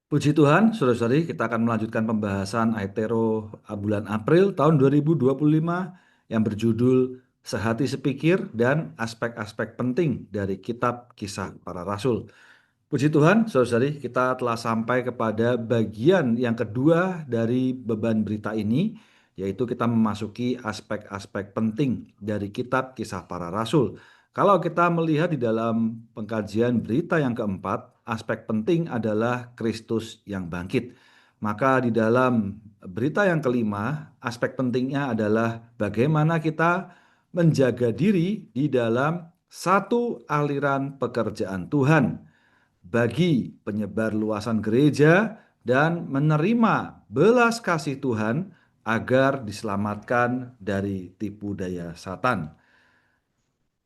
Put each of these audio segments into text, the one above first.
Puji Tuhan, saudara-saudari, kita akan melanjutkan pembahasan Aetero bulan April tahun 2025 yang berjudul Sehati Sepikir dan Aspek-aspek Penting dari Kitab Kisah Para Rasul. Puji Tuhan, saudara-saudari, kita telah sampai kepada bagian yang kedua dari beban berita ini, yaitu kita memasuki aspek-aspek penting dari Kitab Kisah Para Rasul. Kalau kita melihat di dalam pengkajian berita yang keempat, aspek penting adalah Kristus yang bangkit. Maka di dalam berita yang kelima, aspek pentingnya adalah bagaimana kita menjaga diri di dalam satu aliran pekerjaan Tuhan bagi penyebar luasan gereja dan menerima belas kasih Tuhan agar diselamatkan dari tipu daya Satan.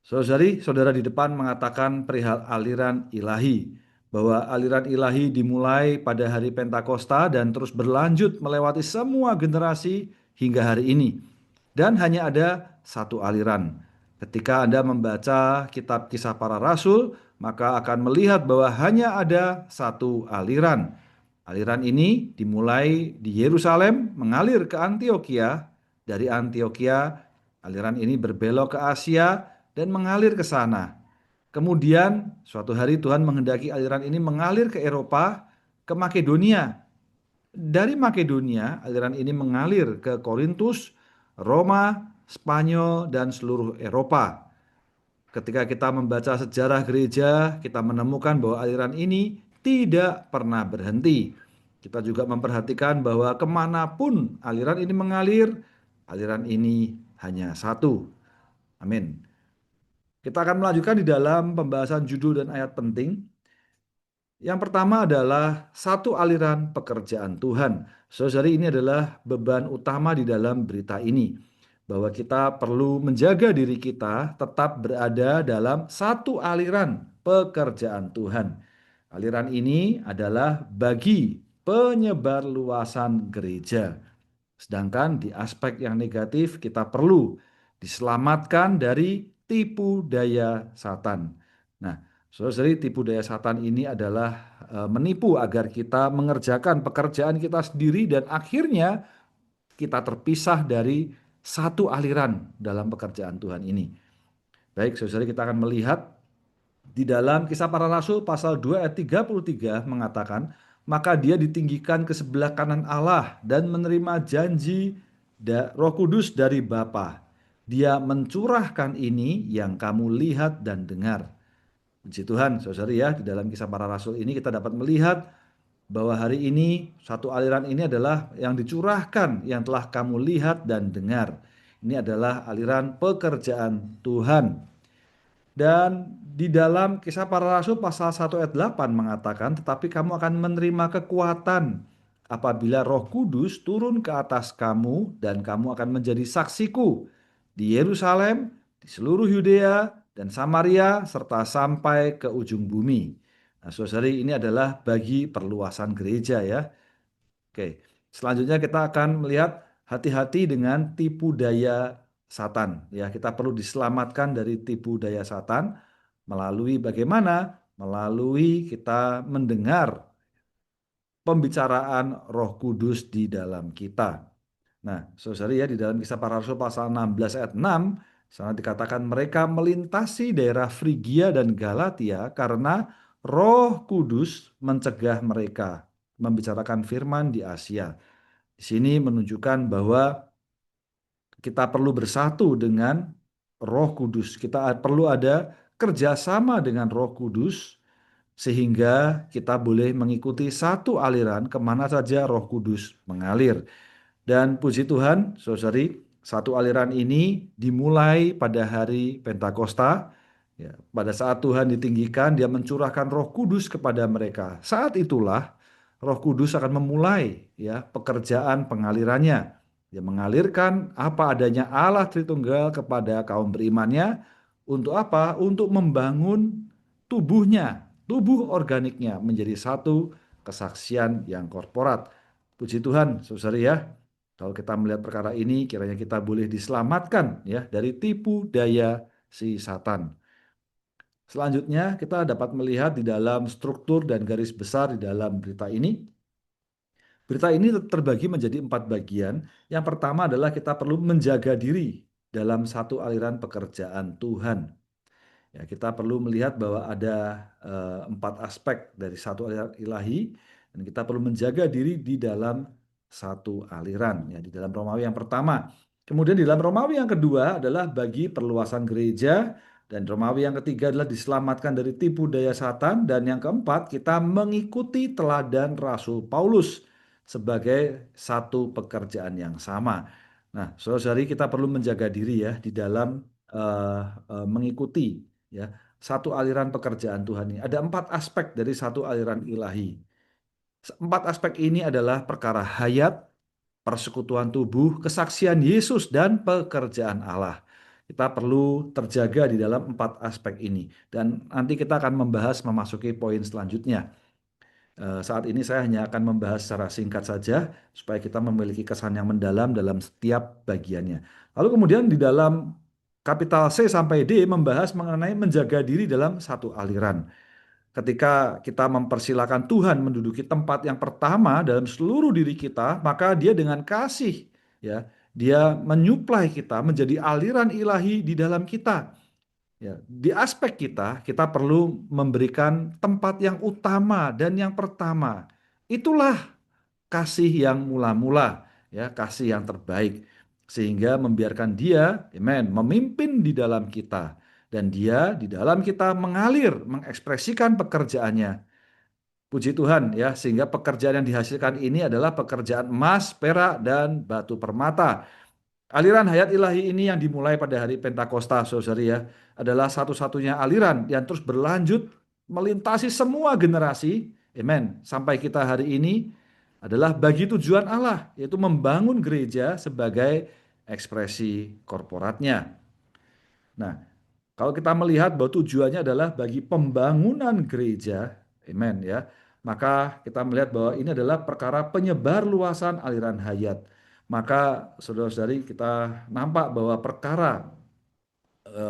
Saudari, saudara di depan mengatakan perihal aliran ilahi, bahwa aliran ilahi dimulai pada hari Pentakosta dan terus berlanjut melewati semua generasi hingga hari ini. Dan hanya ada satu aliran. Ketika Anda membaca kitab Kisah Para Rasul, maka akan melihat bahwa hanya ada satu aliran. Aliran ini dimulai di Yerusalem, mengalir ke Antioquia. Dari Antioquia, aliran ini berbelok ke Asia dan mengalir ke sana. Kemudian suatu hari Tuhan menghendaki aliran ini mengalir ke Eropa, ke Makedonia. Dari Makedonia, aliran ini mengalir ke Korintus, Roma, Spanyol, dan seluruh Eropa. Ketika kita membaca sejarah gereja, kita menemukan bahwa aliran ini tidak pernah berhenti. Kita juga memperhatikan bahwa kemanapun aliran ini mengalir, aliran ini hanya satu. Amin. Kita akan melanjutkan di dalam pembahasan judul dan ayat penting. Yang pertama adalah satu aliran pekerjaan Tuhan. Saudari, ini adalah beban utama di dalam berita ini. Bahwa kita perlu menjaga diri kita tetap berada dalam satu aliran pekerjaan Tuhan. Aliran ini adalah bagi penyebar luasan gereja. Sedangkan di aspek yang negatif kita perlu diselamatkan dari tipu daya Satan. Nah, saudara, tipu daya Satan ini adalah menipu agar kita mengerjakan pekerjaan kita sendiri dan akhirnya kita terpisah dari satu aliran dalam pekerjaan Tuhan ini. Baik, saudara, kita akan melihat di dalam Kisah Para Rasul pasal 2 ayat 33 mengatakan, maka dia ditinggikan ke sebelah kanan Allah dan menerima janji Roh Kudus dari Bapa. Dia mencurahkan ini yang kamu lihat dan dengar. Puji Tuhan, saudari ya, di dalam Kisah Para Rasul ini kita dapat melihat bahwa hari ini satu aliran ini adalah yang dicurahkan, yang telah kamu lihat dan dengar. Ini adalah aliran pekerjaan Tuhan. Dan di dalam Kisah Para Rasul pasal 1 ayat 8 mengatakan, tetapi kamu akan menerima kekuatan apabila Roh Kudus turun ke atas kamu dan kamu akan menjadi saksiku di Yerusalem, di seluruh Yudea dan Samaria serta sampai ke ujung bumi. Nah, saudari, ini adalah bagi perluasan gereja ya. Oke, selanjutnya kita akan melihat hati-hati dengan tipu daya Satan. Ya, kita perlu diselamatkan dari tipu daya Satan melalui bagaimana? Melalui kita mendengar pembicaraan Roh Kudus di dalam kita. Nah, saudara ya, di dalam Kisah Para Rasul pasal 16 ayat 6 sana dikatakan mereka melintasi daerah Frigia dan Galatia karena Roh Kudus mencegah mereka membicarakan firman di Asia. Di sini menunjukkan bahwa kita perlu bersatu dengan Roh Kudus. Kita perlu ada kerjasama dengan Roh Kudus sehingga kita boleh mengikuti satu aliran kemana saja Roh Kudus mengalir. Dan puji Tuhan, saudari, satu aliran ini dimulai pada hari Pentakosta. Ya, pada saat Tuhan ditinggikan, dia mencurahkan Roh Kudus kepada mereka. Saat itulah Roh Kudus akan memulai ya pekerjaan pengalirannya. Dia mengalirkan apa adanya Allah Tritunggal kepada kaum berimannya untuk apa? Untuk membangun tubuhnya, tubuh organiknya menjadi satu kesaksian yang korporat. Puji Tuhan, saudari ya. Kalau kita melihat perkara ini, kiranya kita boleh diselamatkan ya dari tipu daya si Satan. Selanjutnya, kita dapat melihat di dalam struktur dan garis besar di dalam berita ini. Berita ini terbagi menjadi 4 bagian. Yang pertama adalah kita perlu menjaga diri dalam satu aliran pekerjaan Tuhan. Ya, kita perlu melihat bahwa ada 4 aspek dari satu aliran ilahi dan kita perlu menjaga diri di dalam satu aliran, ya, di dalam Romawi yang pertama. Kemudian di dalam Romawi yang kedua adalah bagi perluasan gereja, dan Romawi yang ketiga adalah diselamatkan dari tipu daya Satan, dan yang keempat kita mengikuti teladan Rasul Paulus sebagai satu pekerjaan yang sama. Nah, saudara-saudari, kita perlu menjaga diri ya di dalam mengikuti, ya, satu aliran pekerjaan Tuhan ini. Ada 4 aspek dari satu aliran ilahi. 4 aspek ini adalah perkara hayat, persekutuan tubuh, kesaksian Yesus, dan pekerjaan Allah. Kita perlu terjaga di dalam 4 aspek ini. Dan nanti kita akan membahas memasuki poin selanjutnya. Saat ini saya hanya akan membahas secara singkat saja supaya kita memiliki kesan yang mendalam dalam setiap bagiannya. Lalu kemudian di dalam kapital C sampai D membahas mengenai menjaga diri dalam satu aliran. Ketika kita mempersilahkan Tuhan menduduki tempat yang pertama dalam seluruh diri kita, maka Dia dengan kasih, ya, Dia menyuplai kita menjadi aliran ilahi di dalam kita. Ya, di aspek kita perlu memberikan tempat yang utama dan yang pertama. Itulah kasih yang mula-mula, ya, kasih yang terbaik. Sehingga membiarkan Dia, amen, memimpin di dalam kita. Dan Dia di dalam kita mengalir, mengekspresikan pekerjaannya. Puji Tuhan, ya, sehingga pekerjaan yang dihasilkan ini adalah pekerjaan emas, perak, dan batu permata. Aliran hayat ilahi ini yang dimulai pada hari Pentakosta, saudari, ya, adalah satu-satunya aliran yang terus berlanjut melintasi semua generasi, amen, sampai kita hari ini adalah bagi tujuan Allah, yaitu membangun gereja sebagai ekspresi korporatnya. Nah, kalau kita melihat bahwa tujuannya adalah bagi pembangunan gereja, amen, ya, maka kita melihat bahwa ini adalah perkara penyebar luasan aliran hayat. Maka saudara-saudari, kita nampak bahwa perkara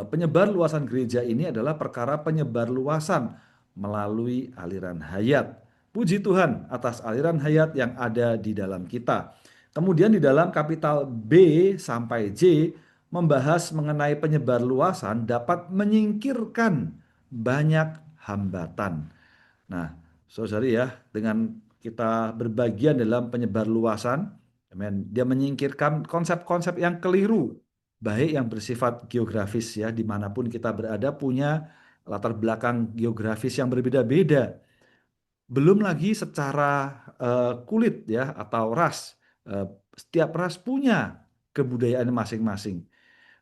penyebar luasan gereja ini adalah perkara penyebar luasan melalui aliran hayat. Puji Tuhan atas aliran hayat yang ada di dalam kita. Kemudian di dalam kapital B sampai J membahas mengenai penyebar luasan dapat menyingkirkan banyak hambatan. Nah, saudari, ya, dengan kita berbagian dalam penyebar luasan, amen, dia menyingkirkan konsep-konsep yang keliru, baik yang bersifat geografis, ya, dimanapun kita berada punya latar belakang geografis yang berbeda-beda. Belum lagi secara kulit, ya, atau ras. Setiap ras punya kebudayaan masing-masing.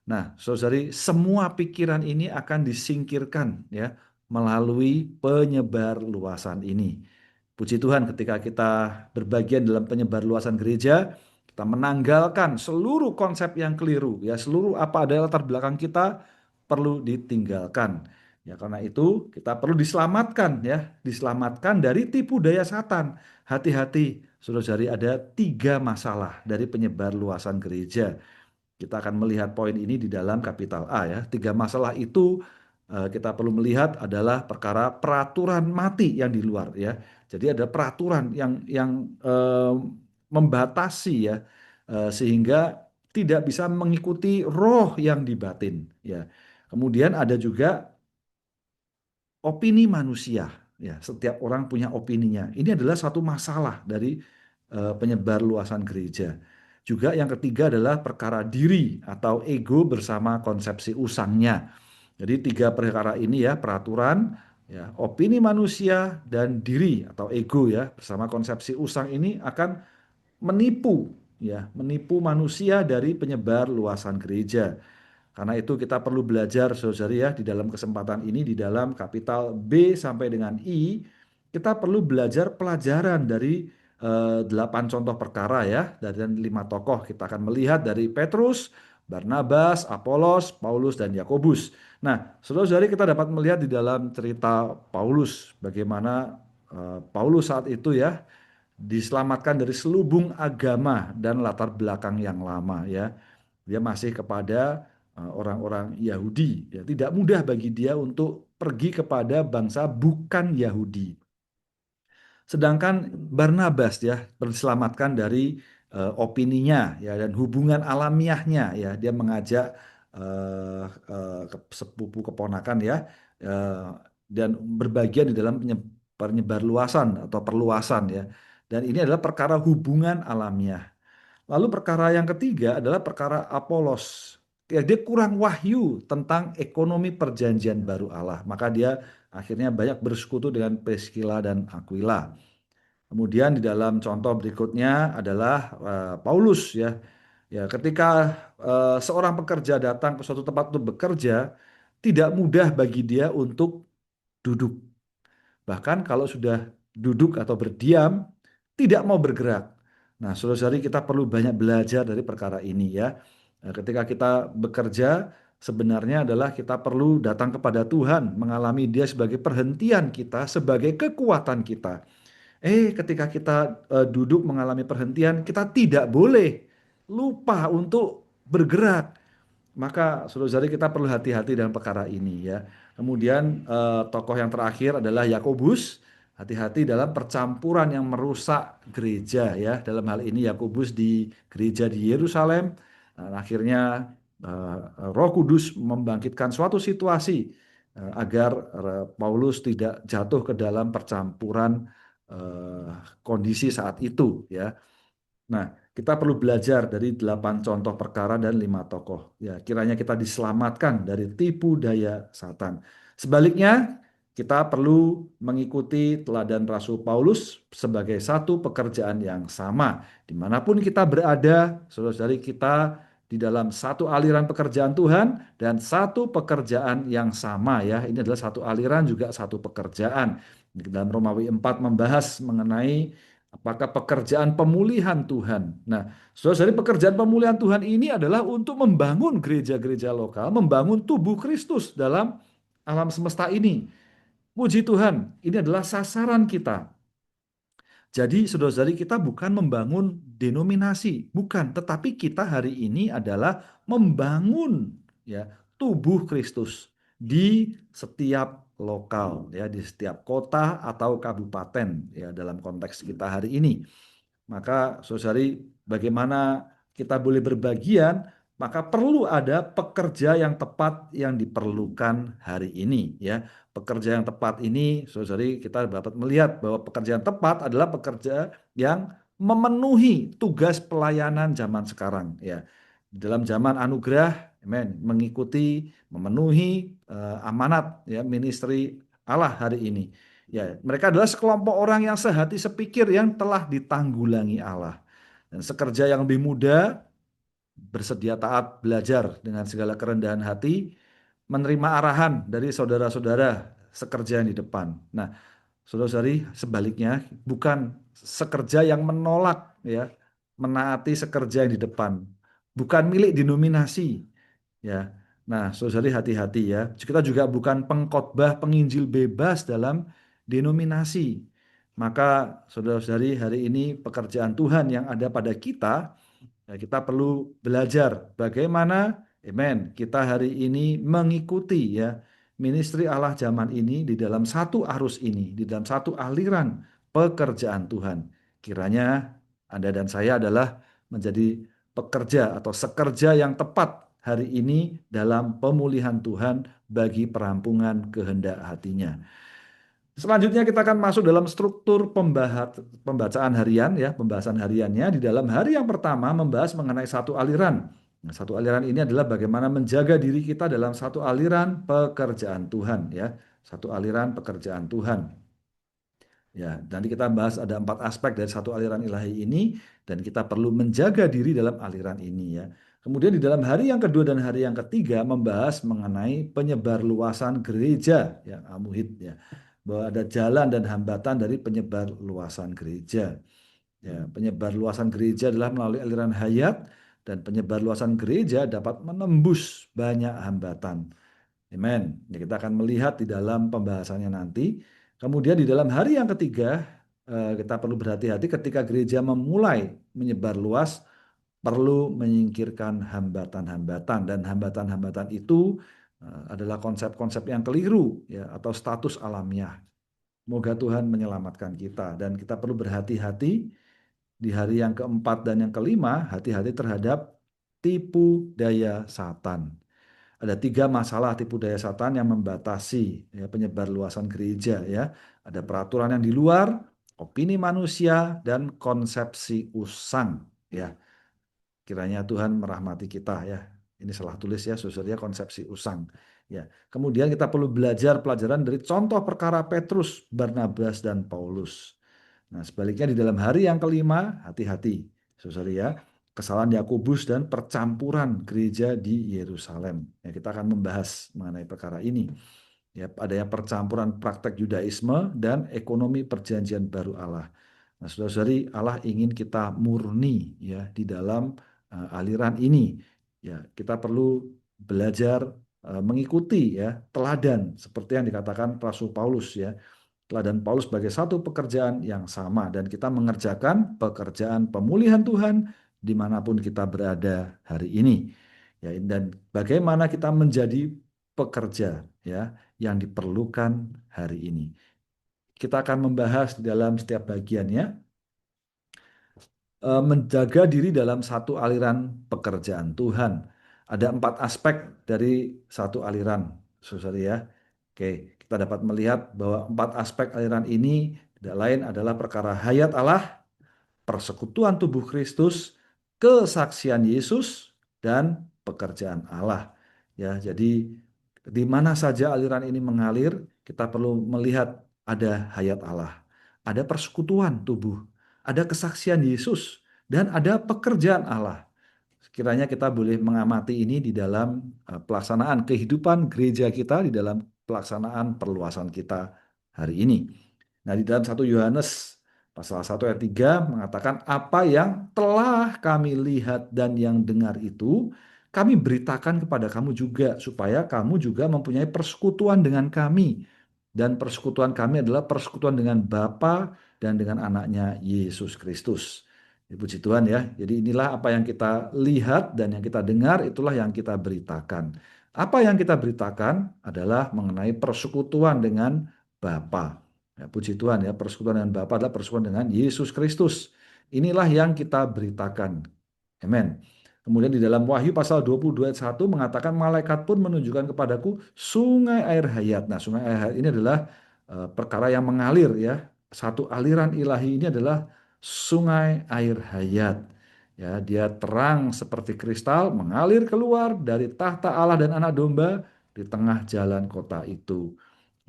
Nah, saudari, semua pikiran ini akan disingkirkan, ya, melalui penyebar luasan ini. Puji Tuhan, ketika kita berbagian dalam penyebar luasan gereja, kita menanggalkan seluruh konsep yang keliru, ya, seluruh apa ada latar belakang kita perlu ditinggalkan. Ya, karena itu kita perlu diselamatkan, ya, diselamatkan dari tipu daya Satan. Hati-hati, saudara-saudari, ada 3 masalah dari penyebar luasan gereja. Kita akan melihat poin ini di dalam kapital A, ya. 3 masalah itu kita perlu melihat adalah perkara peraturan mati yang di luar, ya. Jadi ada peraturan yang membatasi, ya, sehingga tidak bisa mengikuti roh yang di batin, ya. Kemudian ada juga opini manusia, ya. Setiap orang punya opininya. Ini adalah satu masalah dari penyebar luasan gereja. Juga yang ketiga adalah perkara diri atau ego bersama konsepsi usangnya. Jadi 3 perkara ini, ya, peraturan, ya, opini manusia, dan diri atau ego, ya, bersama konsepsi usang ini akan menipu, ya, menipu manusia dari penyebar luasan gereja. Karena itu kita perlu belajar, saudari, ya, di dalam kesempatan ini di dalam kapital B sampai dengan I, kita perlu belajar pelajaran dari 8 contoh perkara, ya, dari 5 tokoh. Kita akan melihat dari Petrus, Barnabas, Apolos, Paulus, dan Yakobus. Nah, saudara-saudari, kita dapat melihat di dalam cerita Paulus bagaimana Paulus saat itu, ya, diselamatkan dari selubung agama dan latar belakang yang lama, ya. Dia masih kepada orang-orang Yahudi, ya. Tidak mudah bagi dia untuk pergi kepada bangsa bukan Yahudi. Sedangkan Barnabas ya diselamatkan dari opininya ya dan hubungan alamiahnya ya dia mengajak sepupu keponakan ya eh, dan berbagian di dalam penyebarluasan atau perluasan ya dan ini adalah perkara hubungan alamiah. Lalu perkara yang ketiga adalah perkara Apolos. Ya, dia kurang wahyu tentang ekonomi perjanjian baru Allah. Maka dia akhirnya banyak bersekutu dengan Priscilla dan Aquila. Kemudian di dalam contoh berikutnya adalah Paulus ya. Ya, ketika seorang pekerja datang ke suatu tempat untuk bekerja, tidak mudah bagi dia untuk duduk. Bahkan kalau sudah duduk atau berdiam, tidak mau bergerak. Nah, saudara-saudari kita perlu banyak belajar dari perkara ini ya. Ketika kita bekerja, sebenarnya adalah kita perlu datang kepada Tuhan, mengalami Dia sebagai perhentian kita, sebagai kekuatan kita. Ketika kita duduk mengalami perhentian, kita tidak boleh lupa untuk bergerak. Maka saudara-saudari kita perlu hati-hati dalam perkara ini ya. Kemudian tokoh yang terakhir adalah Yakobus. Hati-hati dalam percampuran yang merusak gereja ya. Dalam hal ini Yakobus di gereja di Yerusalem. Akhirnya Roh Kudus membangkitkan suatu situasi agar Paulus tidak jatuh ke dalam percampuran kondisi saat itu ya. Nah, kita perlu belajar dari 8 contoh perkara dan 5 tokoh. Ya, kiranya kita diselamatkan dari tipu daya Satan. Sebaliknya, kita perlu mengikuti teladan Rasul Paulus sebagai satu pekerjaan yang sama. Dimanapun kita berada, saudara-saudari kita di dalam satu aliran pekerjaan Tuhan dan satu pekerjaan yang sama ya. Ini adalah satu aliran juga satu pekerjaan. Di dalam Romawi 4 membahas mengenai apakah pekerjaan pemulihan Tuhan. Nah, saudara-saudari pekerjaan pemulihan Tuhan ini adalah untuk membangun gereja-gereja lokal, membangun tubuh Kristus dalam alam semesta ini. Puji Tuhan, ini adalah sasaran kita. Jadi saudara-saudari kita bukan membangun denominasi, bukan, tetapi kita hari ini adalah membangun ya tubuh Kristus di setiap lokal ya di setiap kota atau kabupaten ya dalam konteks kita hari ini. Maka saudari bagaimana kita boleh berbagian, maka perlu ada pekerja yang tepat yang diperlukan hari ini ya. Pekerja yang tepat ini saudari kita dapat melihat bahwa pekerja yang tepat adalah pekerja yang memenuhi tugas pelayanan zaman sekarang ya. Dalam zaman anugerah, amen, mengikuti, memenuhi amanat ya ministry Allah hari ini. Ya, mereka adalah sekelompok orang yang sehati sepikir yang telah ditanggulangi Allah. Dan sekerja yang lebih muda, bersedia taat belajar dengan segala kerendahan hati, menerima arahan dari saudara-saudara sekerja yang di depan. Nah, saudara-saudari sebaliknya, bukan sekerja yang menolak ya, menaati sekerja yang di depan. Bukan milik denominasi ya. Nah, saudari hati-hati ya. Kita juga bukan pengkhotbah penginjil bebas dalam denominasi. Maka saudara-saudari hari ini pekerjaan Tuhan yang ada pada kita, ya kita perlu belajar bagaimana, amen, kita hari ini mengikuti ya ministry Allah zaman ini di dalam satu arus ini, di dalam satu aliran pekerjaan Tuhan. Kiranya Anda dan saya adalah menjadi pekerja atau sekerja yang tepat hari ini dalam pemulihan Tuhan bagi perampungan kehendak hatinya. Selanjutnya kita akan masuk dalam struktur pembacaan harian ya, pembahasan hariannya. Di dalam hari yang pertama membahas mengenai satu aliran. Nah, satu aliran ini adalah bagaimana menjaga diri kita dalam satu aliran pekerjaan Tuhan ya, satu aliran pekerjaan Tuhan. Ya, nanti kita bahas ada 4 aspek dari satu aliran ilahi ini dan kita perlu menjaga diri dalam aliran ini ya. Kemudian di dalam hari yang kedua dan hari yang ketiga membahas mengenai penyebar luasan gereja ya, Amuhid ya. Bahwa ada jalan dan hambatan dari penyebar luasan gereja. Ya, penyebar luasan gereja adalah melalui aliran hayat dan penyebar luasan gereja dapat menembus banyak hambatan. Amen. Ya, kita akan melihat di dalam pembahasannya nanti. Kemudian di dalam hari yang ketiga, kita perlu berhati-hati ketika gereja memulai menyebar luas, perlu menyingkirkan hambatan-hambatan. Dan hambatan-hambatan itu adalah konsep-konsep yang keliru ya atau status alamiah. Moga Tuhan menyelamatkan kita dan kita perlu berhati-hati di hari yang keempat dan yang kelima, hati-hati terhadap tipu daya Satan. Ada 3 masalah tipu daya Satan yang membatasi ya, penyebar luasan gereja ya. Ada peraturan yang di luar, opini manusia, dan konsepsi usang ya. Kiranya Tuhan merahmati kita ya. Ini salah tulis ya, saudara, konsepsi usang. Ya. Kemudian kita perlu belajar pelajaran dari contoh perkara Petrus, Barnabas, dan Paulus. Nah, sebaliknya di dalam hari yang kelima, hati-hati, saudara ya, kesalahan Yakobus dan percampuran gereja di Yerusalem. Ya, kita akan membahas mengenai perkara ini. Ya, adanya percampuran praktek Yudaisme dan ekonomi perjanjian baru Allah. Nah, saudara-saudari, Allah ingin kita murni ya di dalam aliran ini. Ya, kita perlu belajar mengikuti ya teladan seperti yang dikatakan Rasul Paulus ya. Teladan Paulus sebagai satu pekerjaan yang sama dan kita mengerjakan pekerjaan pemulihan Tuhan dimanapun kita berada hari ini. Ya, dan bagaimana kita menjadi pekerja ya yang diperlukan hari ini. Kita akan membahas di dalam setiap bagiannya menjaga diri dalam satu aliran pekerjaan Tuhan. Ada 4 aspek dari satu aliran, saudara ya. Oke, kita dapat melihat bahwa 4 aspek aliran ini tidak lain adalah perkara hayat Allah, persekutuan tubuh Kristus, kesaksian Yesus, dan pekerjaan Allah. Ya, jadi di mana saja aliran ini mengalir, kita perlu melihat ada hayat Allah, ada persekutuan tubuh, ada kesaksian Yesus, dan ada pekerjaan Allah. Kiranya kita boleh mengamati ini di dalam pelaksanaan kehidupan gereja kita, di dalam pelaksanaan perluasan kita hari ini. Nah, di dalam 1 Yohanes pasal 1 ayat 3 mengatakan apa yang telah kami lihat dan yang dengar itu kami beritakan kepada kamu juga supaya kamu juga mempunyai persekutuan dengan kami. Dan persekutuan kami adalah persekutuan dengan Bapa dan dengan anaknya Yesus Kristus. Puji Tuhan ya. Jadi inilah apa yang kita lihat dan yang kita dengar itulah yang kita beritakan. Apa yang kita beritakan adalah mengenai persekutuan dengan Bapa. Ya, puji Tuhan ya, persekutuan dengan Bapa adalah persekutuan dengan Yesus Kristus. Inilah yang kita beritakan. Amin. Kemudian di dalam Wahyu pasal 22 ayat 1 mengatakan malaikat pun menunjukkan kepadaku sungai air hayat. Nah, sungai air hayat ini adalah perkara yang mengalir ya. Satu aliran ilahi ini adalah sungai air hayat. Ya, dia terang seperti kristal mengalir keluar dari tahta Allah dan anak domba di tengah jalan kota itu.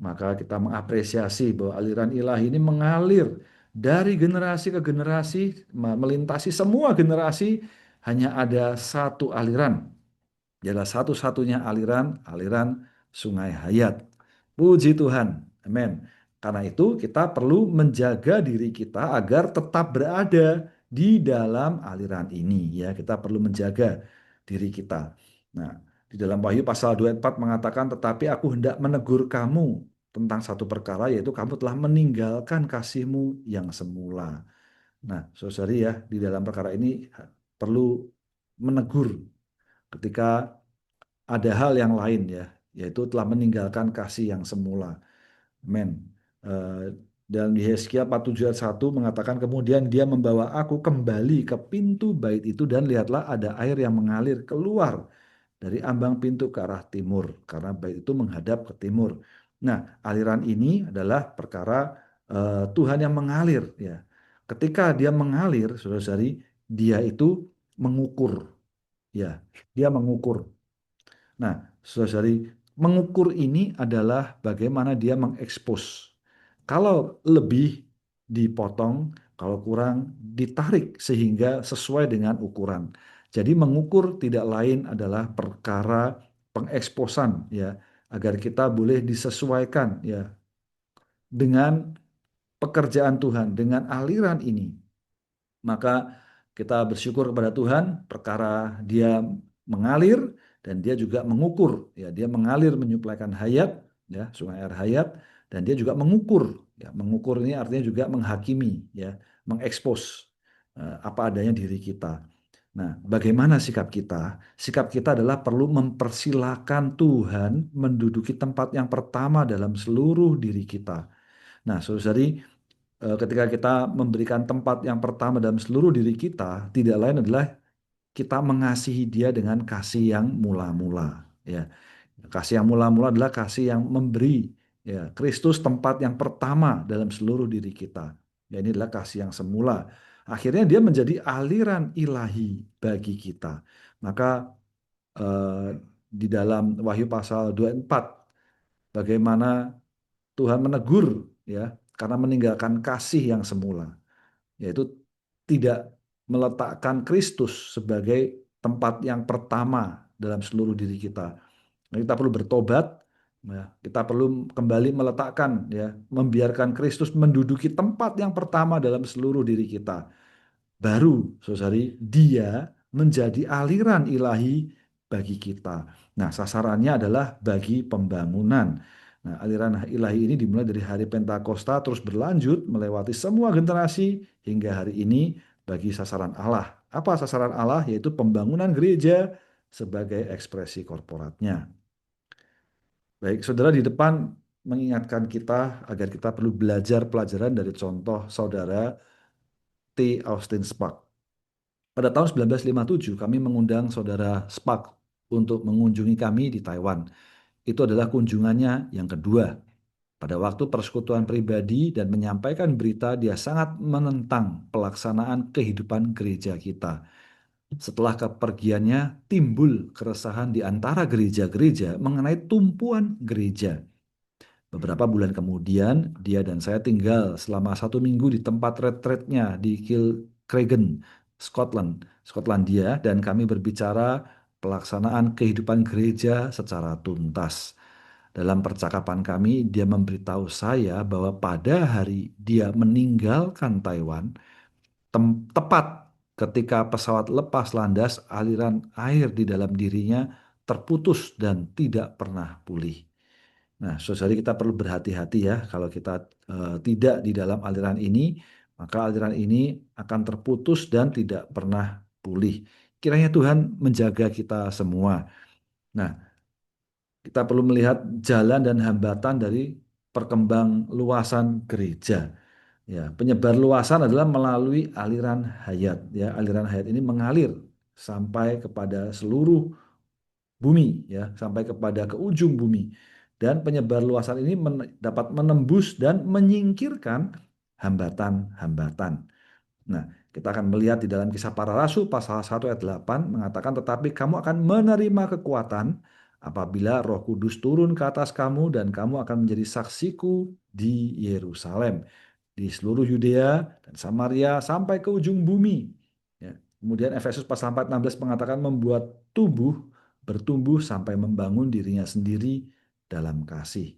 Maka kita mengapresiasi bahwa aliran ilahi ini mengalir dari generasi ke generasi, melintasi semua generasi, hanya ada satu aliran. Adalah satu-satunya aliran, aliran Sungai Hayat. Puji Tuhan. Amin. Karena itu kita perlu menjaga diri kita agar tetap berada di dalam aliran ini. Ya, kita perlu menjaga diri kita. Nah, di dalam Wahyu pasal 2 ayat 4 mengatakan, tetapi aku hendak menegur kamu tentang satu perkara, yaitu kamu telah meninggalkan kasihmu yang semula. Nah, saudari ya, di dalam perkara ini perlu menegur ketika ada hal yang lain ya, yaitu telah meninggalkan kasih yang semula. Amin. Dan di Hezkia 47 ayat 1 mengatakan kemudian dia membawa aku kembali ke pintu bait itu dan lihatlah ada air yang mengalir keluar dari ambang pintu ke arah timur karena bait itu menghadap ke timur. Nah, aliran ini adalah perkara Tuhan yang mengalir ya. Ketika dia mengalir, saudara-saudari, dia itu mengukur ya. Dia mengukur. Nah, saudari, mengukur ini adalah bagaimana dia mengekspos. Kalau lebih dipotong, kalau kurang ditarik sehingga sesuai dengan ukuran. Jadi mengukur tidak lain adalah perkara pengeksposan ya, agar kita boleh disesuaikan ya dengan pekerjaan Tuhan, dengan aliran ini. Maka kita bersyukur kepada Tuhan perkara dia mengalir dan dia juga mengukur ya, dia mengalir menyuplaikan hayat ya, sungai air hayat, dan dia juga mengukur ya, mengukur ini artinya juga menghakimi ya, mengekspos apa adanya diri kita. Nah, bagaimana sikap kita? Sikap kita adalah perlu mempersilahkan Tuhan menduduki tempat yang pertama dalam seluruh diri kita. Nah, saudari, ketika kita memberikan tempat yang pertama dalam seluruh diri kita, tidak lain adalah kita mengasihi dia dengan kasih yang mula-mula. Ya, kasih yang mula-mula adalah kasih yang memberi. Ya, Kristus tempat yang pertama dalam seluruh diri kita. Ya, ini adalah kasih yang semula. Akhirnya dia menjadi aliran ilahi bagi kita. Maka eh, di dalam Wahyu pasal 24, bagaimana Tuhan menegur, ya, karena meninggalkan kasih yang semula, yaitu tidak meletakkan Kristus sebagai tempat yang pertama dalam seluruh diri kita. Nah, kita perlu bertobat, ya, kita perlu kembali meletakkan, ya, membiarkan Kristus menduduki tempat yang pertama dalam seluruh diri kita. Baru, saudari, dia menjadi aliran ilahi bagi kita. Nah, sasarannya adalah bagi pembangunan. Nah, aliran ilahi ini dimulai dari hari Pentakosta terus berlanjut melewati semua generasi hingga hari ini bagi sasaran Allah. Apa sasaran Allah? Yaitu pembangunan gereja sebagai ekspresi korporatnya. Baik, saudara, di depan mengingatkan kita agar kita perlu belajar pelajaran dari contoh saudara T. Austin Spark. Pada tahun 1957, kami mengundang saudara Spark untuk mengunjungi kami di Taiwan. Itu adalah kunjungannya yang kedua. Pada waktu persekutuan pribadi dan menyampaikan berita, dia sangat menentang pelaksanaan kehidupan gereja kita. Setelah kepergiannya, timbul keresahan di antara gereja-gereja mengenai tumpuan gereja. Beberapa bulan kemudian, dia dan saya tinggal selama 1 minggu di tempat retreatnya di Kilcreggan, Skotlandia, dan kami berbicara pelaksanaan kehidupan gereja secara tuntas. Dalam percakapan kami, dia memberitahu saya bahwa pada hari dia meninggalkan Taiwan, tepat ketika pesawat lepas landas, aliran air di dalam dirinya terputus dan tidak pernah pulih. Nah, saudari, kita perlu berhati-hati ya, kalau kita tidak di dalam aliran ini, maka aliran ini akan terputus dan tidak pernah pulih. Kiranya Tuhan menjaga kita semua. Nah, kita perlu melihat jalan dan hambatan dari perkembang luasan gereja. Ya, penyebar luasan adalah melalui aliran hayat. Ya, aliran hayat ini mengalir sampai kepada seluruh bumi, ya, sampai kepada ke ujung bumi. Dan penyebar luasan ini dapat menembus dan menyingkirkan hambatan-hambatan. Nah, kita akan melihat di dalam Kisah Para Rasul pasal 1 ayat 8 mengatakan, tetapi kamu akan menerima kekuatan apabila Roh Kudus turun ke atas kamu dan kamu akan menjadi saksiku di Yerusalem, di seluruh Yudea dan Samaria sampai ke ujung bumi. Ya. Kemudian Efesus pasal 4:16 mengatakan membuat tubuh bertumbuh sampai membangun dirinya sendiri dalam kasih.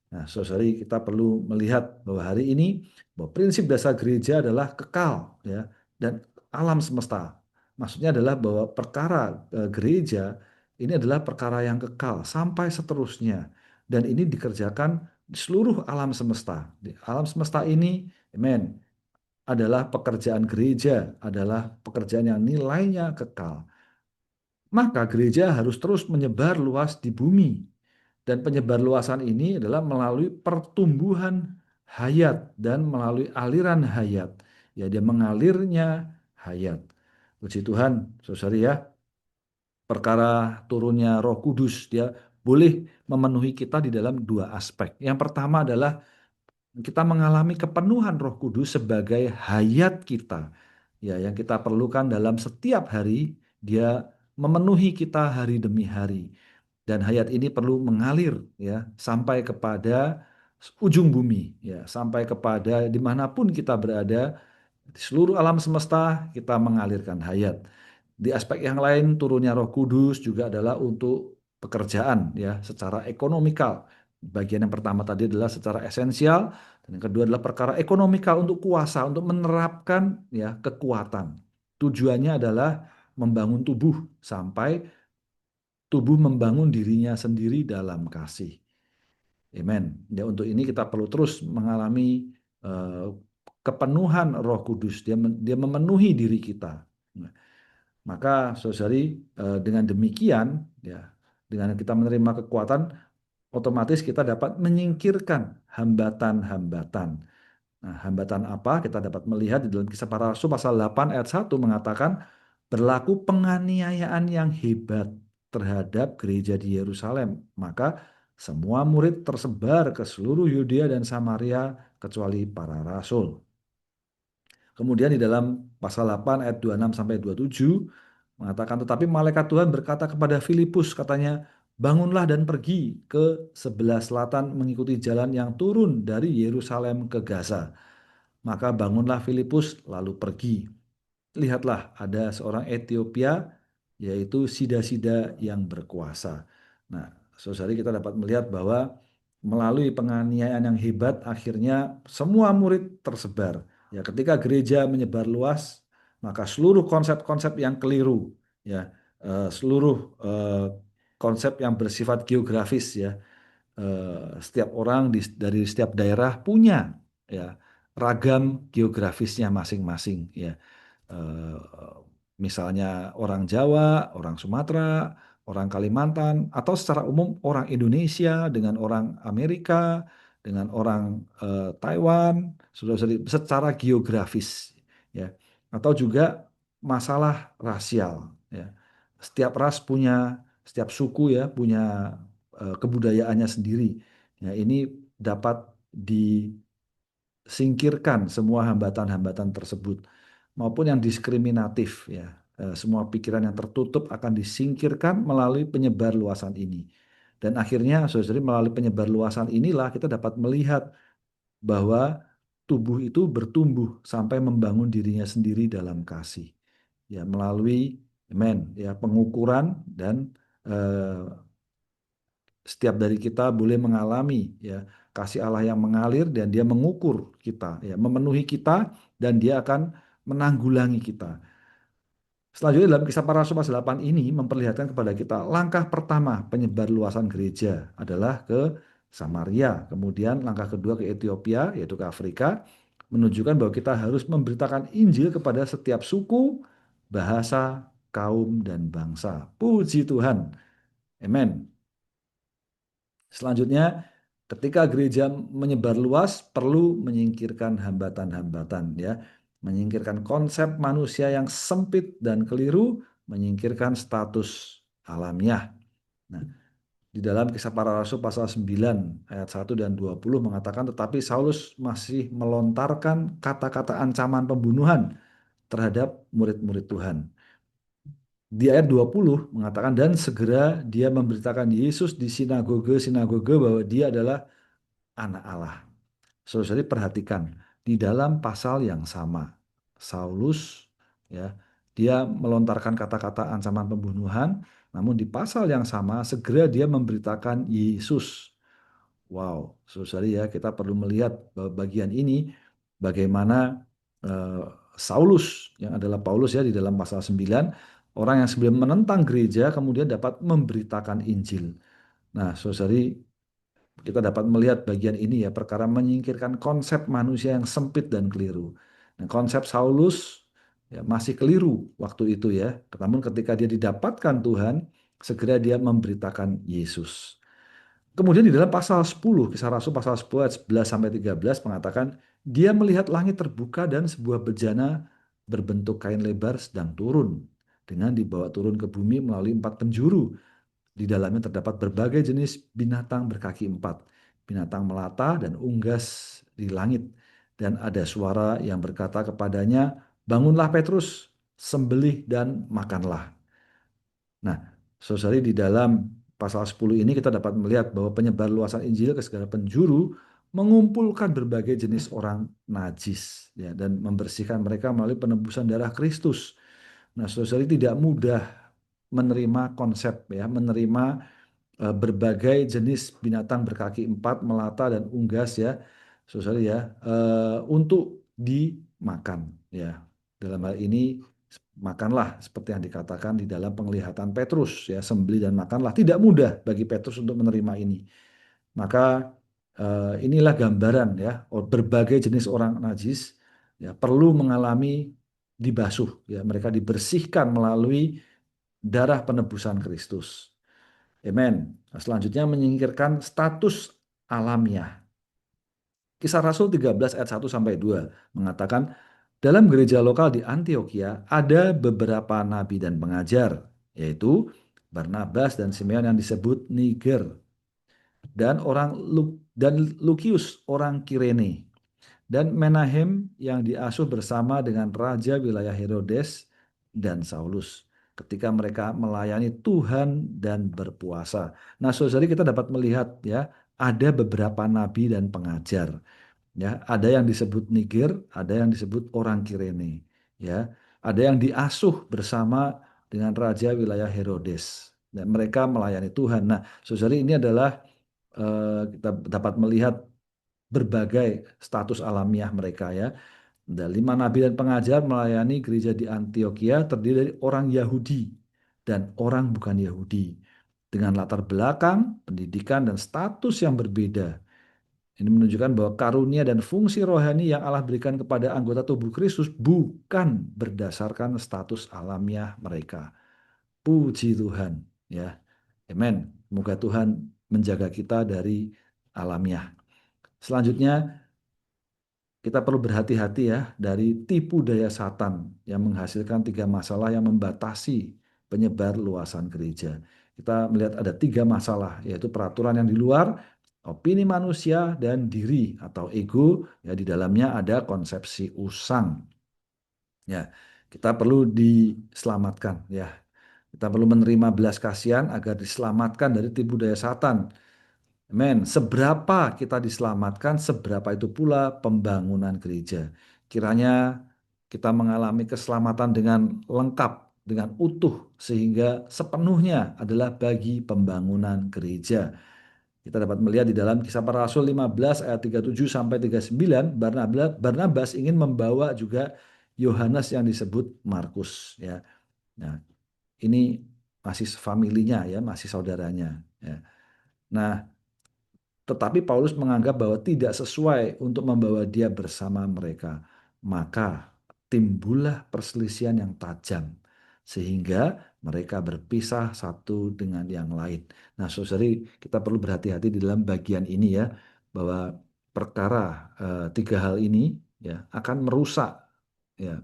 Nah, saudari, kita perlu melihat bahwa hari ini bahwa prinsip dasar gereja adalah kekal, ya, dan alam semesta. Maksudnya adalah bahwa perkara gereja ini adalah perkara yang kekal sampai seterusnya, dan ini dikerjakan di seluruh alam semesta. Di alam semesta ini, amen, adalah pekerjaan gereja, adalah pekerjaan yang nilainya kekal. Maka gereja harus terus menyebar luas di bumi. Dan penyebar luasan ini adalah melalui pertumbuhan hayat dan melalui aliran hayat. Ya, dia mengalirnya hayat. Puji Tuhan, saudari ya, perkara turunnya Roh Kudus, dia boleh memenuhi kita di dalam dua aspek. Yang pertama adalah kita mengalami kepenuhan Roh Kudus sebagai hayat kita. Ya, yang kita perlukan dalam setiap hari, dia memenuhi kita hari demi hari. Dan hayat ini perlu mengalir, ya, sampai kepada ujung bumi, ya, sampai kepada dimanapun kita berada di seluruh alam semesta, kita mengalirkan hayat. Di aspek yang lain, turunnya Roh Kudus juga adalah untuk pekerjaan, ya, secara ekonomikal. Bagian yang pertama tadi adalah secara esensial, dan yang kedua adalah perkara ekonomikal untuk kuasa, untuk menerapkan, ya, kekuatan. Tujuannya adalah membangun tubuh sampai tubuh membangun dirinya sendiri dalam kasih. Amen. Ya, untuk ini kita perlu terus mengalami kepenuhan Roh Kudus. Dia memenuhi diri kita. Maka saudari, dengan demikian ya, dengan kita menerima kekuatan, otomatis kita dapat menyingkirkan hambatan-hambatan. Nah, hambatan apa? Kita dapat melihat di dalam Kisah Para Rasul pasal 8 ayat 1 mengatakan berlaku penganiayaan yang hebat terhadap gereja di Yerusalem. Maka semua murid tersebar ke seluruh Yudea dan Samaria kecuali para rasul. Kemudian di dalam pasal 8 ayat 26 sampai 27 mengatakan, tetapi malaikat Tuhan berkata kepada Filipus, katanya, bangunlah dan pergi ke sebelah selatan mengikuti jalan yang turun dari Yerusalem ke Gaza. Maka bangunlah Filipus lalu pergi. Lihatlah ada seorang Ethiopia, yaitu Sida-Sida yang berkuasa. Nah, saudari, kita dapat melihat bahwa melalui penganiayaan yang hebat akhirnya semua murid tersebar. Ya, ketika gereja menyebar luas, maka seluruh konsep-konsep yang keliru, ya, seluruh konsep yang bersifat geografis, ya, setiap orang dari setiap daerah punya ya ragam geografisnya masing-masing, ya. Eh, Misalnya orang Jawa, orang Sumatera, orang Kalimantan, atau secara umum orang Indonesia dengan orang Amerika, dengan orang Taiwan, secara geografis, ya. Atau juga masalah rasial, ya. Setiap ras punya, setiap suku ya punya kebudayaannya sendiri. Ya, ini dapat disingkirkan semua hambatan-hambatan tersebut maupun yang diskriminatif, ya. Semua pikiran yang tertutup akan disingkirkan melalui penyebar luasan ini. Dan akhirnya saudari, melalui penyebar luasan inilah kita dapat melihat bahwa tubuh itu bertumbuh sampai membangun dirinya sendiri dalam kasih. Ya, melalui amen, ya, pengukuran dan eh, setiap dari kita boleh mengalami ya kasih Allah yang mengalir dan dia mengukur kita, ya, memenuhi kita dan dia akan menanggulangi kita. Selanjutnya dalam Kisah Para Rasul pasal 8 ini memperlihatkan kepada kita langkah pertama penyebar luasan gereja adalah ke Samaria, kemudian langkah kedua ke Ethiopia yaitu ke Afrika, menunjukkan bahwa kita harus memberitakan Injil kepada setiap suku, bahasa, kaum dan bangsa. Puji Tuhan. Amen. Selanjutnya, ketika gereja menyebar luas, perlu menyingkirkan hambatan-hambatan, ya, menyingkirkan konsep manusia yang sempit dan keliru, menyingkirkan status alamiah. Nah, di dalam Kisah Para Rasul pasal 9 ayat 1 dan 20 mengatakan, tetapi Saulus masih melontarkan kata-kata ancaman pembunuhan terhadap murid-murid Tuhan. Di ayat 20 mengatakan, dan segera dia memberitakan Yesus di sinagoge-sinagoge bahwa dia adalah anak Allah. Saudara perhatikan, di dalam pasal yang sama, Saulus ya, dia melontarkan kata-kata ancaman pembunuhan, namun di pasal yang sama segera dia memberitakan Yesus. Wow, saudara ya, kita perlu melihat bagian ini bagaimana eh, Saulus yang adalah Paulus ya di dalam pasal 9, orang yang sebelum menentang gereja kemudian dapat memberitakan Injil. Nah, saudari, kita dapat melihat bagian ini ya, perkara menyingkirkan konsep manusia yang sempit dan keliru. Nah, konsep Saulus ya masih keliru waktu itu ya. Namun ketika dia didapatkan Tuhan, segera dia memberitakan Yesus. Kemudian di dalam pasal 10, Kisah Rasul pasal 10 ayat 11 sampai 13 mengatakan, dia melihat langit terbuka dan sebuah bejana berbentuk kain lebar sedang turun dengan dibawa turun ke bumi melalui 4 penjuru. Di dalamnya terdapat berbagai jenis binatang berkaki 4, binatang melata dan unggas di langit. Dan ada suara yang berkata kepadanya, bangunlah Petrus, sembelih dan makanlah. Nah, saudari, di dalam pasal 10 ini kita dapat melihat bahwa penyebar luasan Injil ke segala penjuru mengumpulkan berbagai jenis orang najis ya, dan membersihkan mereka melalui penebusan darah Kristus. Nah, saudari, tidak mudah menerima konsep ya, menerima berbagai jenis binatang berkaki 4, melata dan unggas ya, saudari ya, untuk dimakan ya. Dalam hal ini makanlah seperti yang dikatakan di dalam penglihatan Petrus ya, sembeli dan makanlah. Tidak mudah bagi Petrus untuk menerima ini. Maka inilah gambaran ya, berbagai jenis orang najis ya perlu mengalami dibasuh, ya, mereka dibersihkan melalui darah penebusan Kristus. Amen. Nah, selanjutnya menyingkirkan status alamiah. Kisah Rasul 13 ayat 1 sampai 2 mengatakan, dalam gereja lokal di Antioquia ada beberapa nabi dan pengajar, yaitu Barnabas dan Simeon yang disebut Niger, dan Lukius orang Kirene, dan Menahem yang diasuh bersama dengan raja wilayah Herodes dan Saulus ketika mereka melayani Tuhan dan berpuasa. Nah, saudari, kita dapat melihat, ya, ada beberapa nabi dan pengajar. Ya, ada yang disebut Niger, ada yang disebut orang Kirene, ya. Ada yang diasuh bersama dengan raja wilayah Herodes dan mereka melayani Tuhan. Nah, saudari, ini adalah kita dapat melihat berbagai status alamiah mereka, ya. Ada 5 nabi dan pengajar melayani gereja di Antioquia terdiri dari orang Yahudi dan orang bukan Yahudi dengan latar belakang, pendidikan, dan status yang berbeda. Ini menunjukkan bahwa karunia dan fungsi rohani yang Allah berikan kepada anggota tubuh Kristus bukan berdasarkan status alamiah mereka. Puji Tuhan, ya. Amin. Semoga Tuhan menjaga kita dari alamiah. Selanjutnya, kita perlu berhati-hati, ya, dari tipu daya Satan yang menghasilkan 3 masalah yang membatasi penyebar luasan gereja. Kita melihat ada 3 masalah, yaitu peraturan yang di luar, opini manusia, dan diri atau ego. Ya, di dalamnya ada konsepsi usang. Ya, kita perlu diselamatkan, ya. Kita perlu menerima belas kasihan agar diselamatkan dari tipu daya Satan. Amen. Seberapa kita diselamatkan, seberapa itu pula pembangunan gereja. Kiranya kita mengalami keselamatan dengan lengkap, dengan utuh, sehingga sepenuhnya adalah bagi pembangunan gereja. Kita dapat melihat di dalam Kisah Para Rasul 15 ayat 37 sampai 39, Barnabas ingin membawa juga Yohanes yang disebut Markus, ya. Nah, ini masih familinya, ya, masih saudaranya, ya. Nah, tetapi Paulus menganggap bahwa tidak sesuai untuk membawa dia bersama mereka. Maka timbullah perselisihan yang tajam, sehingga mereka berpisah satu dengan yang lain. Nah, saudari, kita perlu berhati-hati di dalam bagian ini, ya, bahwa perkara 3 hal ini, ya, akan merusak, ya,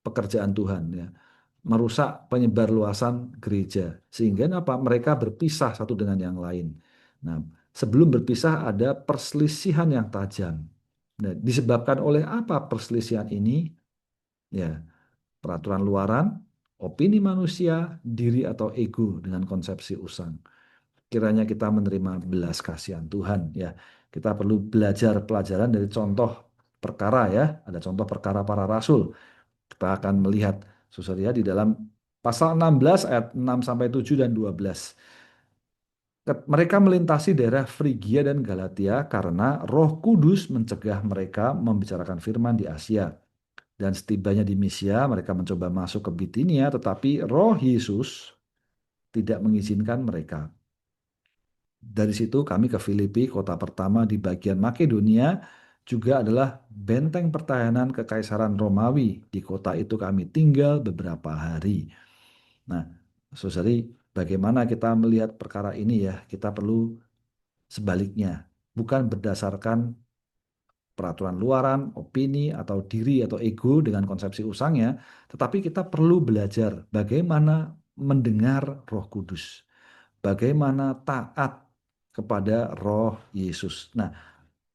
pekerjaan Tuhan, ya, merusak penyebar luasan gereja, sehingga apa? Mereka berpisah satu dengan yang lain. Nah, sebelum berpisah ada perselisihan yang tajam. Nah, disebabkan oleh apa perselisihan ini? Ya, peraturan luaran, opini manusia, diri atau ego dengan konsepsi usang. Kiranya kita menerima belas kasihan Tuhan, ya. Kita perlu belajar pelajaran dari contoh perkara, ya. Ada contoh perkara para rasul. Kita akan melihat, saudara, di dalam pasal 16 ayat 6 sampai 7 dan 12. Mereka melintasi daerah Frigia dan Galatia karena Roh Kudus mencegah mereka membicarakan firman di Asia. Dan setibanya di Misia, mereka mencoba masuk ke Bitinia, tetapi Roh Yesus tidak mengizinkan mereka. Dari situ kami ke Filipi, kota pertama di bagian Makedonia, juga adalah benteng pertahanan Kekaisaran Romawi. Di kota itu kami tinggal beberapa hari. Nah, saudari, bagaimana kita melihat perkara ini, ya? Kita perlu sebaliknya, bukan berdasarkan peraturan luaran, opini, atau diri atau ego dengan konsepsi usangnya, tetapi kita perlu belajar bagaimana mendengar Roh Kudus, bagaimana taat kepada Roh Yesus. Nah,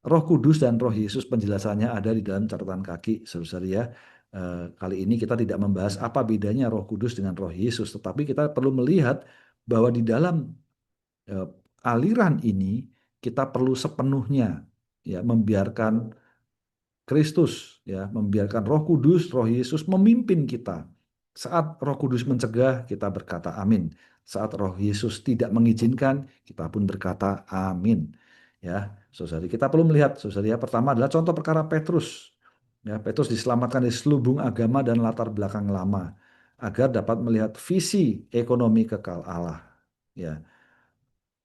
Roh Kudus dan Roh Yesus penjelasannya ada di dalam catatan kaki, saudari, ya. Kali ini kita tidak membahas apa bedanya Roh Kudus dengan Roh Yesus, tetapi kita perlu melihat bahwa di dalam eh, aliran ini kita perlu sepenuhnya, ya, membiarkan Kristus, ya, membiarkan Roh Kudus, Roh Yesus memimpin kita. Saat Roh Kudus mencegah, kita berkata amin. Saat Roh Yesus tidak mengizinkan, kita pun berkata amin. Ya, saudari, kita perlu melihat, saudari, ya, pertama adalah contoh perkara Petrus. Ya, Petrus diselamatkan dari selubung agama dan latar belakang lama agar dapat melihat visi ekonomi kekal Allah. Ya,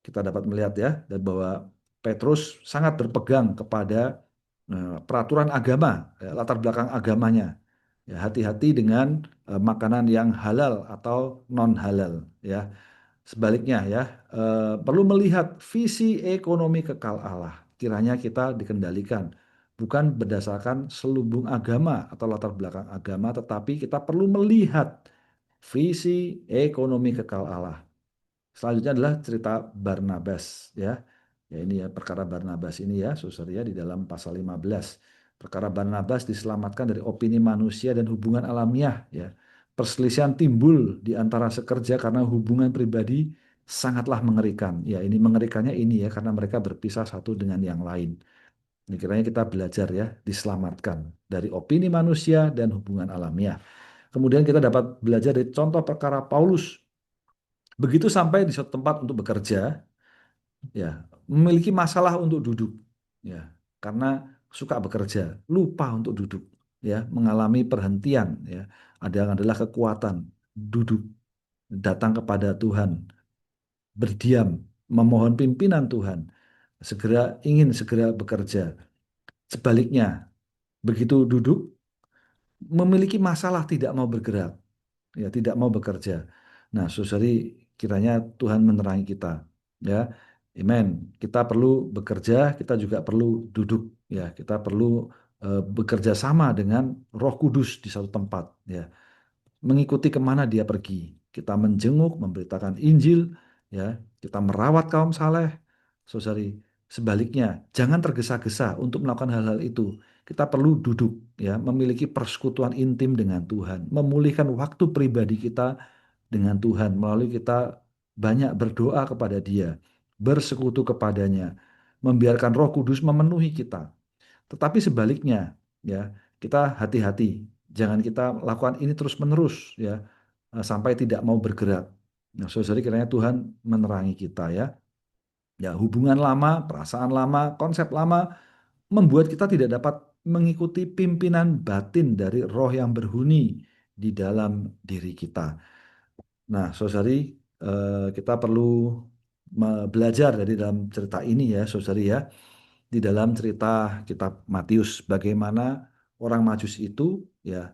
kita dapat melihat, ya, dan bahwa Petrus sangat berpegang kepada peraturan agama, ya, latar belakang agamanya. Ya, hati-hati dengan makanan yang halal atau non halal ya. Sebaliknya ya, perlu melihat visi ekonomi kekal Allah. Kiranya kita dikendalikan bukan berdasarkan selubung agama atau latar belakang agama, tetapi kita perlu melihat visi ekonomi kekal Allah. Selanjutnya adalah cerita Barnabas ya. Ya ini ya perkara Barnabas ini ya, Saudara ya di dalam pasal 15. Perkara Barnabas diselamatkan dari opini manusia dan hubungan alamiah ya. Perselisihan timbul di antara sekerja karena hubungan pribadi sangatlah mengerikan. Ya, ini mengerikannya ini ya karena mereka berpisah satu dengan yang lain. Ini kiranya kita belajar ya, diselamatkan dari opini manusia dan hubungan alamiah. Kemudian kita dapat belajar dari contoh perkara Paulus. Begitu sampai di suatu tempat untuk bekerja, ya memiliki masalah untuk duduk, ya karena suka bekerja, lupa untuk duduk, ya mengalami perhentian, ya ada yang adalah kekuatan duduk, datang kepada Tuhan, berdiam, memohon pimpinan Tuhan, ingin segera bekerja. Sebaliknya, begitu duduk, memiliki masalah tidak mau bergerak, ya tidak mau bekerja. Nah, saudari kiranya Tuhan menerangi kita, ya. Amen. Kita perlu bekerja, kita juga perlu duduk, ya. Kita perlu bekerja sama dengan Roh Kudus di satu tempat, ya mengikuti kemana dia pergi. Kita menjenguk, memberitakan Injil, ya, kita merawat kaum saleh, saudari. Sebaliknya, jangan tergesa-gesa untuk melakukan hal-hal itu. Kita perlu duduk, ya, memiliki persekutuan intim dengan Tuhan, memulihkan waktu pribadi kita dengan Tuhan melalui kita banyak berdoa kepada Dia, bersekutu kepadanya, membiarkan Roh Kudus memenuhi kita. Tetapi sebaliknya, ya, kita hati-hati. Jangan kita lakukan ini terus-menerus, ya, sampai tidak mau bergerak. Nah, saudara kiranya Tuhan menerangi kita, ya. Ya, hubungan lama, perasaan lama, konsep lama membuat kita tidak dapat mengikuti pimpinan batin dari roh yang berhuni di dalam diri kita. Nah, saudari, kita perlu belajar dari dalam cerita ini ya, saudari ya di dalam cerita kitab Matius bagaimana orang Majus itu ya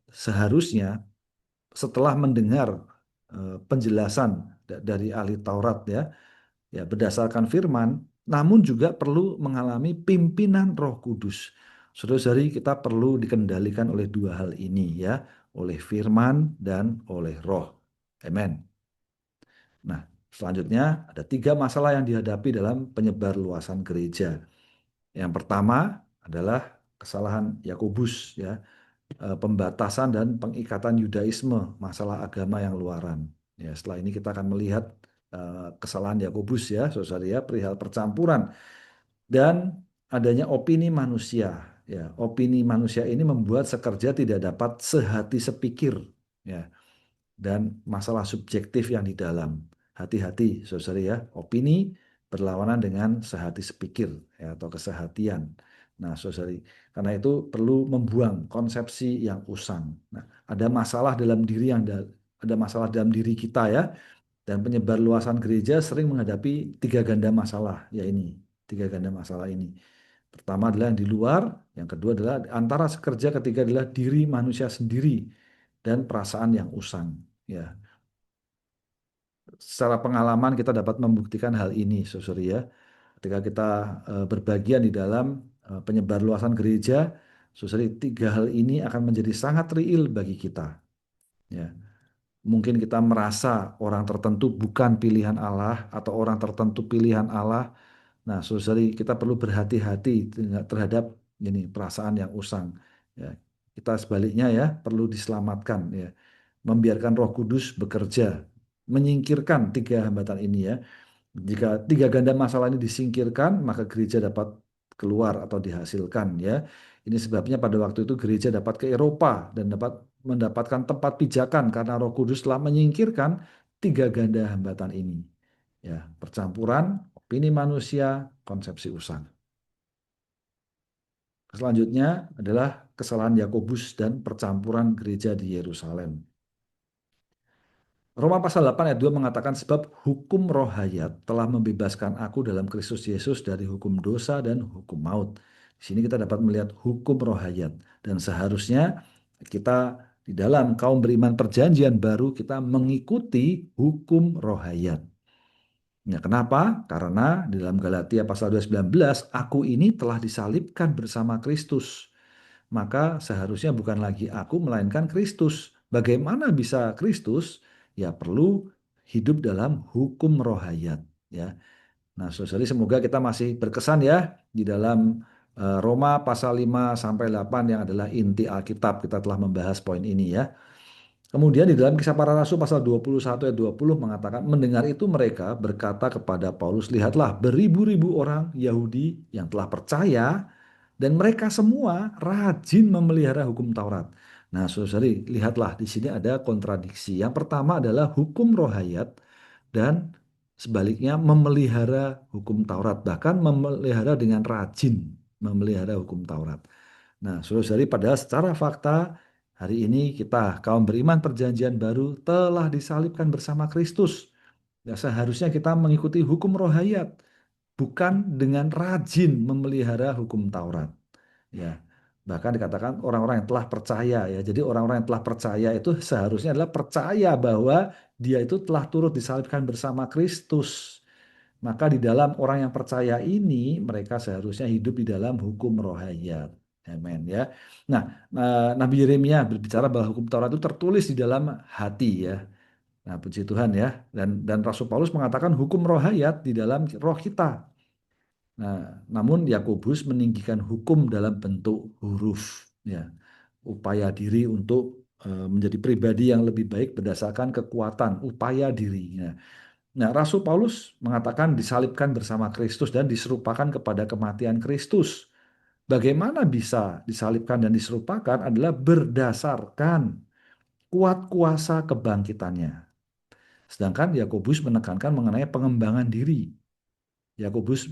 seharusnya setelah mendengar penjelasan dari ahli Taurat ya berdasarkan firman namun juga perlu mengalami pimpinan Roh Kudus. Saudara-saudari kita perlu dikendalikan oleh dua hal ini ya, oleh firman dan oleh Roh. Amin. Nah, selanjutnya ada tiga masalah yang dihadapi dalam penyebar luasan gereja. Yang pertama adalah kesalahan Yakobus ya, pembatasan dan pengikatan Yudaisme, masalah agama yang luaran. Ya, setelah ini kita akan melihat kesalahan Yakobus ya, saudara ya, perihal percampuran dan adanya opini manusia. Ya, opini manusia ini membuat sekerja tidak dapat sehati sepikir. Ya, dan masalah subjektif yang di dalam. Hati-hati, saudara ya, opini berlawanan dengan sehati sepikir ya, atau kesehatian. Nah, saudari, karena itu perlu membuang konsepsi yang usang. Nah, ada masalah dalam diri ada masalah dalam diri kita ya, dan penyebar luasan gereja sering menghadapi tiga ganda masalah, ya ini, tiga ganda masalah ini. Pertama adalah yang di luar, yang kedua adalah antara sekerja, ketiga adalah diri manusia sendiri dan perasaan yang usang. Ya, secara pengalaman kita dapat membuktikan hal ini, saudara ya. Ketika kita berbagian di dalam penyebar luasan gereja, saudara, tiga hal ini akan menjadi sangat real bagi kita. Ya, mungkin kita merasa orang tertentu bukan pilihan Allah atau orang tertentu pilihan Allah. Nah, saudari, kita perlu berhati-hati terhadap ini perasaan yang usang. Ya, kita sebaliknya ya perlu diselamatkan ya, membiarkan Roh Kudus bekerja, menyingkirkan tiga hambatan ini ya. Jika tiga ganda masalah ini disingkirkan, maka gereja dapat keluar atau dihasilkan ya. Ini sebabnya pada waktu itu gereja dapat ke Eropa dan dapat mendapatkan tempat pijakan karena Roh Kudus telah menyingkirkan tiga ganda hambatan ini. Ya, percampuran, opini manusia, konsepsi usang. Selanjutnya adalah kesalahan Yakobus dan percampuran gereja di Yerusalem. Roma pasal 8 ayat 2 mengatakan sebab hukum roh hayat telah membebaskan aku dalam Kristus Yesus dari hukum dosa dan hukum maut. Di sini kita dapat melihat hukum roh hayat dan seharusnya kita di dalam kaum beriman perjanjian baru kita mengikuti hukum rohayat. Ya, kenapa? Karena di dalam Galatia pasal 2:19, aku ini telah disalibkan bersama Kristus. Maka seharusnya bukan lagi aku, melainkan Kristus. Bagaimana bisa Kristus? Ya perlu hidup dalam hukum rohayat. Ya. Nah, saudari semoga kita masih berkesan ya di dalam Roma pasal 5 sampai 8 yang adalah inti Alkitab. Kita telah membahas poin ini ya. Kemudian di dalam Kisah Para Rasul pasal 21 ayat 20 mengatakan, mendengar itu mereka berkata kepada Paulus, lihatlah beribu-ribu orang Yahudi yang telah percaya dan mereka semua rajin memelihara hukum Taurat. Nah, saudari, lihatlah di sini ada kontradiksi. Yang pertama adalah hukum rohayat dan sebaliknya memelihara hukum Taurat, bahkan memelihara dengan rajin memelihara hukum Taurat. Nah, saudara-saudari, padahal secara fakta hari ini kita kaum beriman perjanjian baru telah disalibkan bersama Kristus. Ya, seharusnya kita mengikuti hukum rohayat, bukan dengan rajin memelihara hukum Taurat. Ya, bahkan dikatakan orang-orang yang telah percaya ya. Jadi orang-orang yang telah percaya itu seharusnya adalah percaya bahwa dia itu telah turut disalibkan bersama Kristus. Maka di dalam orang yang percaya ini, mereka seharusnya hidup di dalam hukum rohayat. Amin ya. Nah, Nabi Yeremia berbicara bahwa hukum Taurat itu tertulis di dalam hati ya. Nah, puji Tuhan ya. Dan Rasul Paulus mengatakan hukum rohayat di dalam roh kita. Nah, namun Yakobus meninggikan hukum dalam bentuk huruf ya. Upaya diri untuk menjadi pribadi yang lebih baik berdasarkan kekuatan, upaya diri. Nah, Rasul Paulus mengatakan disalibkan bersama Kristus dan diserupakan kepada kematian Kristus. Bagaimana bisa disalibkan dan diserupakan adalah berdasarkan kuat kuasa kebangkitannya. Sedangkan Yakobus menekankan mengenai pengembangan diri. Yakobus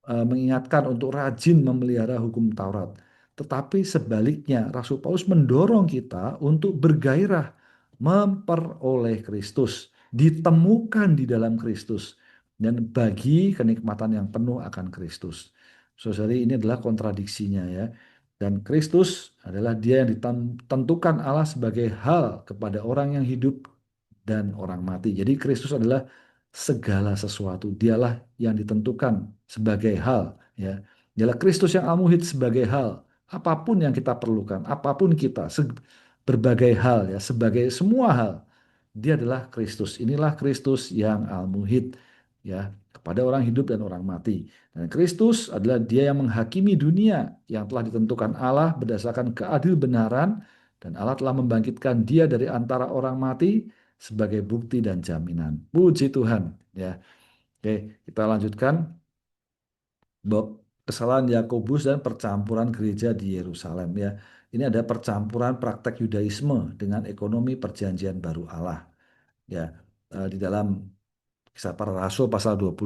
mengingatkan untuk rajin memelihara hukum Taurat. Tetapi sebaliknya, Rasul Paulus mendorong kita untuk bergairah memperoleh Kristus, ditemukan di dalam Kristus, dan bagi kenikmatan yang penuh akan Kristus. Saudari, ini adalah kontradiksinya ya. Dan Kristus adalah dia yang ditentukan Allah sebagai hal kepada orang yang hidup dan orang mati. Jadi Kristus adalah segala sesuatu. Dialah yang ditentukan sebagai hal ya. Dialah Kristus yang al-muhid sebagai hal. Apapun yang kita perlukan, apapun kita, berbagai hal ya, sebagai semua hal. Dia adalah Kristus. Inilah Kristus yang al-muhid ya, kepada orang hidup dan orang mati. Dan Kristus adalah dia yang menghakimi dunia yang telah ditentukan Allah berdasarkan keadil benaran, dan Allah telah membangkitkan dia dari antara orang mati sebagai bukti dan jaminan. Puji Tuhan ya. Oke, kita lanjutkan kesalahan Yakobus dan percampuran gereja di Yerusalem ya. Ini ada percampuran praktek Yudaisme dengan ekonomi perjanjian baru Allah. Ya, di dalam Kisah Para Rasul pasal 21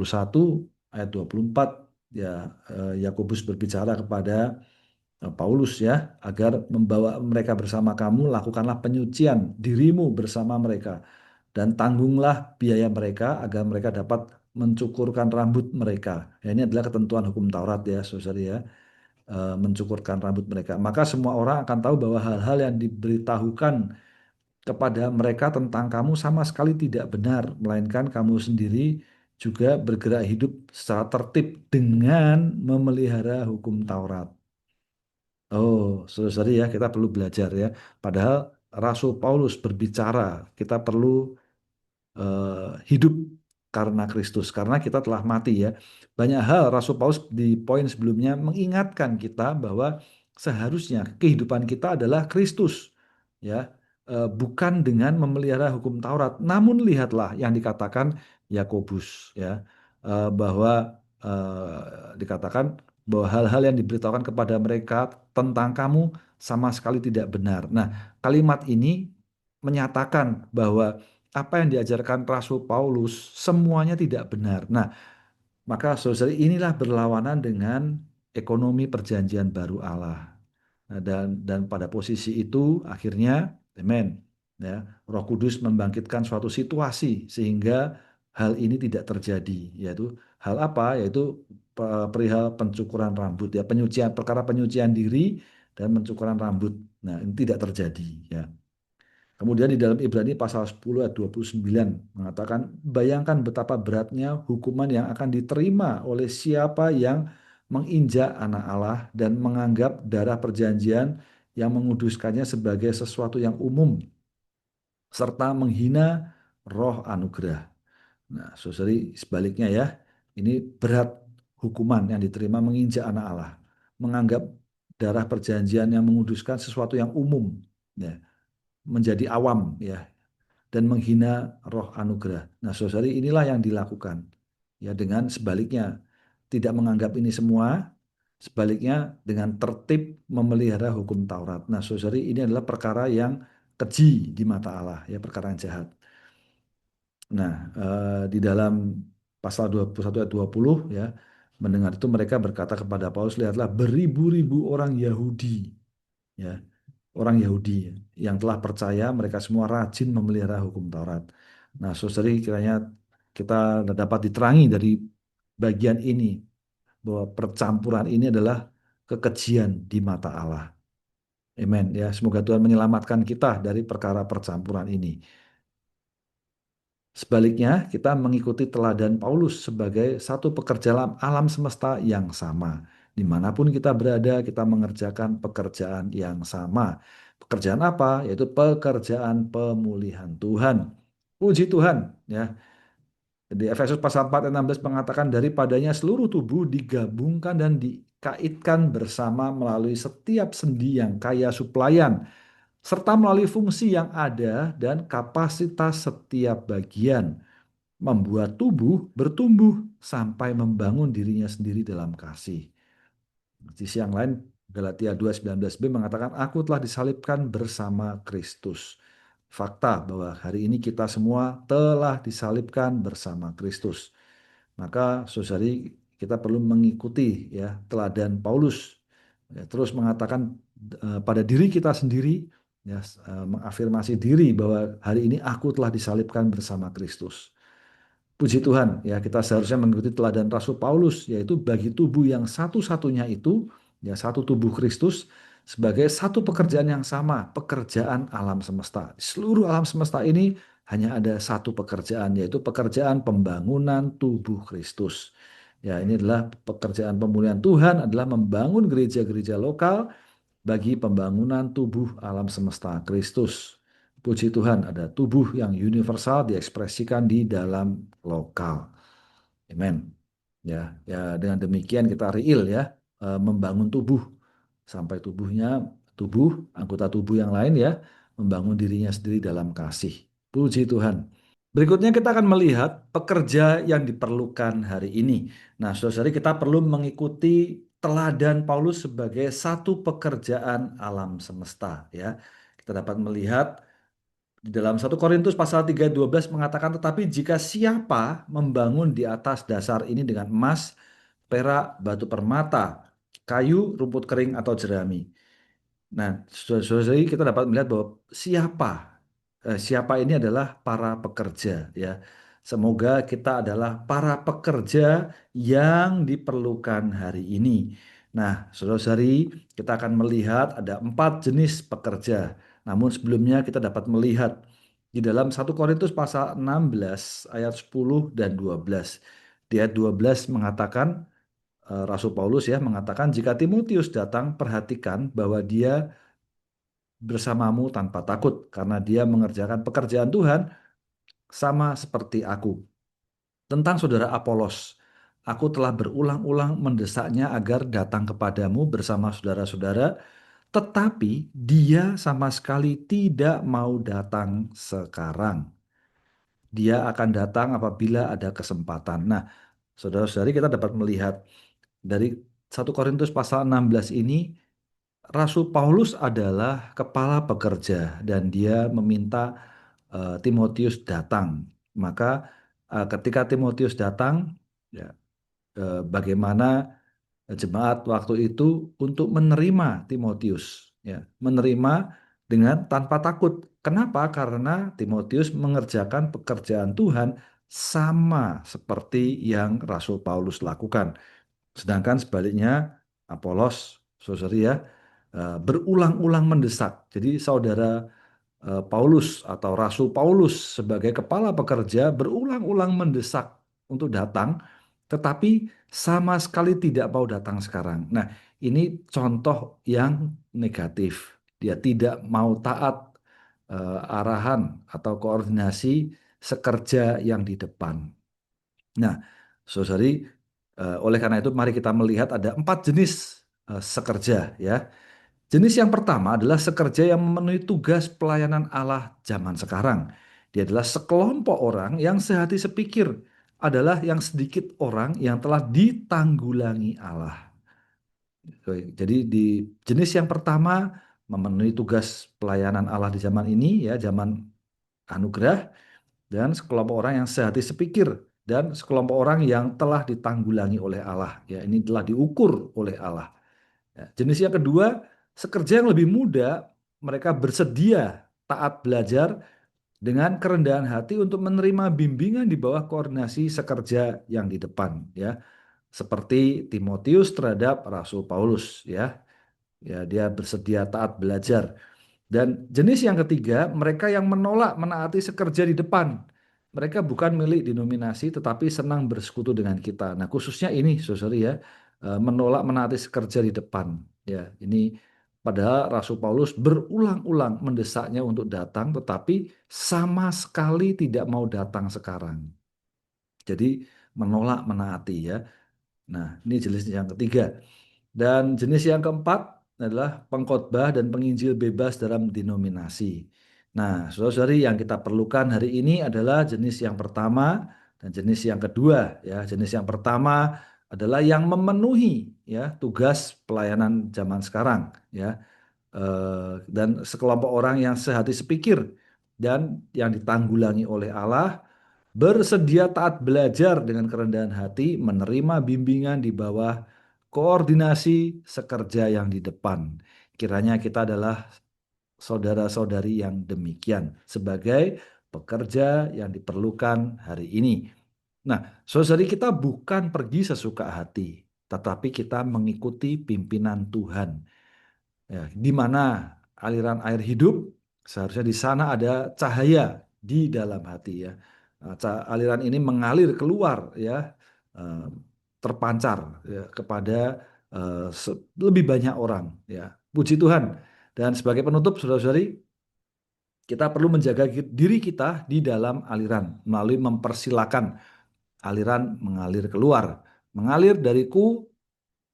ayat 24 ya, Yakobus berbicara kepada Paulus ya, agar membawa mereka bersama kamu, lakukanlah penyucian dirimu bersama mereka dan tanggunglah biaya mereka agar mereka dapat mencukurkan rambut mereka. Ya, ini adalah ketentuan hukum Taurat ya, saudara ya, mencukurkan rambut mereka. Maka semua orang akan tahu bahwa hal-hal yang diberitahukan kepada mereka tentang kamu sama sekali tidak benar, melainkan kamu sendiri juga bergerak hidup secara tertib dengan memelihara hukum Taurat. Oh, saudara-saudari ya, kita perlu belajar ya. Padahal Rasul Paulus berbicara, kita perlu hidup karena Kristus, karena kita telah mati ya. Banyak hal Rasul Paulus di poin sebelumnya mengingatkan kita bahwa seharusnya kehidupan kita adalah Kristus, ya, bukan dengan memelihara hukum Taurat. Namun lihatlah yang dikatakan Yakobus, ya, bahwa dikatakan bahwa hal-hal yang diberitahukan kepada mereka tentang kamu sama sekali tidak benar. Nah, kalimat ini menyatakan bahwa apa yang diajarkan Rasul Paulus semuanya tidak benar. Nah, maka saudara inilah berlawanan dengan ekonomi perjanjian baru Allah. Nah, dan pada posisi itu akhirnya, amen, ya, Roh Kudus membangkitkan suatu situasi sehingga hal ini tidak terjadi, yaitu hal apa? Yaitu perihal pencukuran rambut ya, penyucian perkara penyucian diri dan mencukuran rambut. Nah, ini tidak terjadi ya. Kemudian di dalam Ibrani pasal 10 ayat 29 mengatakan, bayangkan betapa beratnya hukuman yang akan diterima oleh siapa yang menginjak anak Allah dan menganggap darah perjanjian yang menguduskannya sebagai sesuatu yang umum, serta menghina roh anugerah. Nah, saudari, sebaliknya ya, ini berat hukuman yang diterima menginjak anak Allah, menganggap darah perjanjian yang menguduskan sesuatu yang umum, ya, menjadi awam, ya, dan menghina roh anugerah. Nah, saudari, inilah yang dilakukan, ya, dengan sebaliknya, tidak menganggap ini semua, sebaliknya dengan tertib memelihara hukum Taurat. Nah, saudari, ini adalah perkara yang keji di mata Allah, ya, perkara yang jahat. Nah, di dalam pasal 21 ayat 20 ya, mendengar itu mereka berkata kepada Paulus, lihatlah beribu-ribu orang Yahudi ya, orang Yahudi yang telah percaya, mereka semua rajin memelihara hukum Taurat. Nah, saudari, kiranya kita dapat diterangi dari bagian ini bahwa percampuran ini adalah kekejian di mata Allah. Amen ya. Semoga Tuhan menyelamatkan kita dari perkara percampuran ini. Sebaliknya, kita mengikuti teladan Paulus sebagai satu pekerja alam semesta yang sama. Dimanapun kita berada, kita mengerjakan pekerjaan yang sama. Pekerjaan apa? Yaitu pekerjaan pemulihan Tuhan. Puji Tuhan, ya. Di Efesus pasal 4 ayat 16 mengatakan, daripadanya seluruh tubuh digabungkan dan dikaitkan bersama melalui setiap sendi yang kaya suplaian, serta melalui fungsi yang ada dan kapasitas setiap bagian, membuat tubuh bertumbuh sampai membangun dirinya sendiri dalam kasih. Di sisi yang lain, Galatia 2:19b mengatakan, aku telah disalibkan bersama Kristus. Fakta bahwa hari ini kita semua telah disalibkan bersama Kristus. Maka saudari, kita perlu mengikuti ya teladan Paulus. Ya, terus mengatakan pada diri kita sendiri, ya, mengafirmasi diri bahwa hari ini aku telah disalibkan bersama Kristus. Puji Tuhan, ya, kita seharusnya mengikuti teladan Rasul Paulus, yaitu bagi tubuh yang satu-satunya itu, ya, satu tubuh Kristus, sebagai satu pekerjaan yang sama, pekerjaan alam semesta. Di seluruh alam semesta ini hanya ada satu pekerjaan, yaitu pekerjaan pembangunan tubuh Kristus. Ya, ini adalah pekerjaan pemulihan Tuhan, adalah membangun gereja-gereja lokal bagi pembangunan tubuh alam semesta Kristus. Puji Tuhan, ada tubuh yang universal diekspresikan di dalam lokal. Amen. Ya, ya, dengan demikian kita real ya, membangun tubuh sampai tubuh anggota tubuh yang lain ya membangun dirinya sendiri dalam kasih. Puji Tuhan. Berikutnya kita akan melihat pekerja yang diperlukan hari ini. Nah, saudara, kita perlu mengikuti teladan Paulus sebagai satu pekerjaan alam semesta ya. Kita dapat melihat di dalam 1 Korintus pasal 3:12 mengatakan, tetapi jika siapa membangun di atas dasar ini dengan emas, perak, batu permata, kayu, rumput kering atau jerami. Nah, saudara, kita dapat melihat bahwa siapa ini adalah para pekerja ya. Semoga kita adalah para pekerja yang diperlukan hari ini. Nah, saudara-saudari, kita akan melihat ada 4 jenis pekerja. Namun sebelumnya kita dapat melihat di dalam 1 Korintus pasal 16 ayat 10 dan 12. Di ayat 12 mengatakan, Rasul Paulus ya mengatakan, jika Timotius datang, perhatikan bahwa dia bersamamu tanpa takut, karena dia mengerjakan pekerjaan Tuhan sama seperti aku. Tentang saudara Apolos, aku telah berulang-ulang mendesaknya agar datang kepadamu bersama saudara-saudara, tetapi dia sama sekali tidak mau datang sekarang. Dia akan datang apabila ada kesempatan. Nah, saudara-saudari, kita dapat melihat dari 1 Korintus pasal 16 ini, Rasul Paulus adalah kepala pekerja dan dia meminta Timotius datang. Maka ketika Timotius datang, ya, bagaimana jemaat waktu itu untuk menerima Timotius, ya, menerima dengan tanpa takut. Kenapa? Karena Timotius mengerjakan pekerjaan Tuhan sama seperti yang Rasul Paulus lakukan. Sedangkan sebaliknya Apolos, saudara ya, berulang-ulang mendesak. Jadi saudara Paulus atau Rasul Paulus sebagai kepala pekerja berulang-ulang mendesak untuk datang, tetapi sama sekali tidak mau datang sekarang. Nah, ini contoh yang negatif. Dia tidak mau taat arahan atau koordinasi sekerja yang di depan. Nah, saudari, oleh karena itu mari kita melihat ada 4 jenis sekerja ya. Jenis yang pertama adalah sekerja yang memenuhi tugas pelayanan Allah zaman sekarang. Dia adalah sekelompok orang yang sehati sepikir, adalah yang sedikit orang yang telah ditanggulangi Allah. Jadi di jenis yang pertama memenuhi tugas pelayanan Allah di zaman ini ya, zaman anugerah, dan sekelompok orang yang sehati sepikir dan sekelompok orang yang telah ditanggulangi oleh Allah. Ya, ini telah diukur oleh Allah. Ya, jenis yang kedua, sekerja yang lebih muda, mereka bersedia taat belajar dengan kerendahan hati untuk menerima bimbingan di bawah koordinasi sekerja yang di depan, ya. Seperti Timotius terhadap Rasul Paulus, ya. Ya, dia bersedia taat belajar. Dan jenis yang ketiga, mereka yang menolak menaati sekerja di depan. Mereka bukan milik denominasi, tetapi senang bersekutu dengan kita. Nah, khususnya ini, saudari ya, menolak menaati sekerja di depan. Ya, ini padahal Rasul Paulus berulang-ulang mendesaknya untuk datang, tetapi sama sekali tidak mau datang sekarang. Jadi menolak menaati ya. Nah, ini jenis yang ketiga. Dan jenis yang keempat adalah pengkhotbah dan penginjil bebas dalam denominasi. Nah, saudara-saudari, yang kita perlukan hari ini adalah jenis yang pertama dan jenis yang kedua. Ya, jenis yang pertama adalah yang memenuhi ya tugas pelayanan zaman sekarang. Ya, dan sekelompok orang yang sehati sepikir dan yang ditanggulangi oleh Allah, bersedia taat belajar dengan kerendahan hati, menerima bimbingan di bawah koordinasi sekerja yang di depan. Kiranya kita adalah saudara-saudari yang demikian sebagai pekerja yang diperlukan hari ini. Nah, saudari, kita bukan pergi sesuka hati, tetapi kita mengikuti pimpinan Tuhan. Ya, di mana aliran air hidup, seharusnya di sana ada cahaya di dalam hati ya. Nah, aliran ini mengalir keluar ya, eh, terpancar ya, kepada lebih banyak orang ya. Puji Tuhan. Dan sebagai penutup, saudara-saudari, kita perlu menjaga diri kita di dalam aliran melalui mempersilakan aliran mengalir keluar, mengalir dariku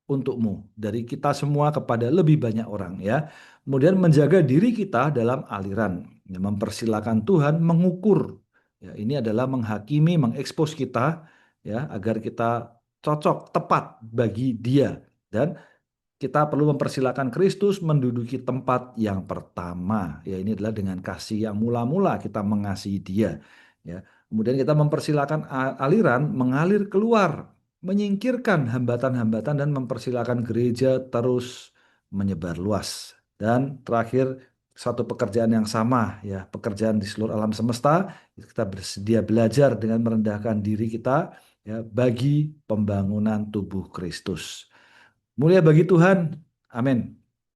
untukmu, dari kita semua kepada lebih banyak orang ya. Kemudian menjaga diri kita dalam aliran, ya, mempersilakan Tuhan mengukur. Ya, ini adalah menghakimi, mengekspos kita ya agar kita cocok, tepat bagi Dia, dan kita perlu mempersilakan Kristus menduduki tempat yang pertama. Ya, ini adalah dengan kasih yang mula-mula kita mengasihi Dia. Ya, kemudian kita mempersilakan aliran mengalir keluar, menyingkirkan hambatan-hambatan dan mempersilakan gereja terus menyebar luas. Dan terakhir, satu pekerjaan yang sama, ya, pekerjaan di seluruh alam semesta, kita bersedia belajar dengan merendahkan diri kita ya bagi pembangunan tubuh Kristus. Mulia bagi Tuhan. Amin.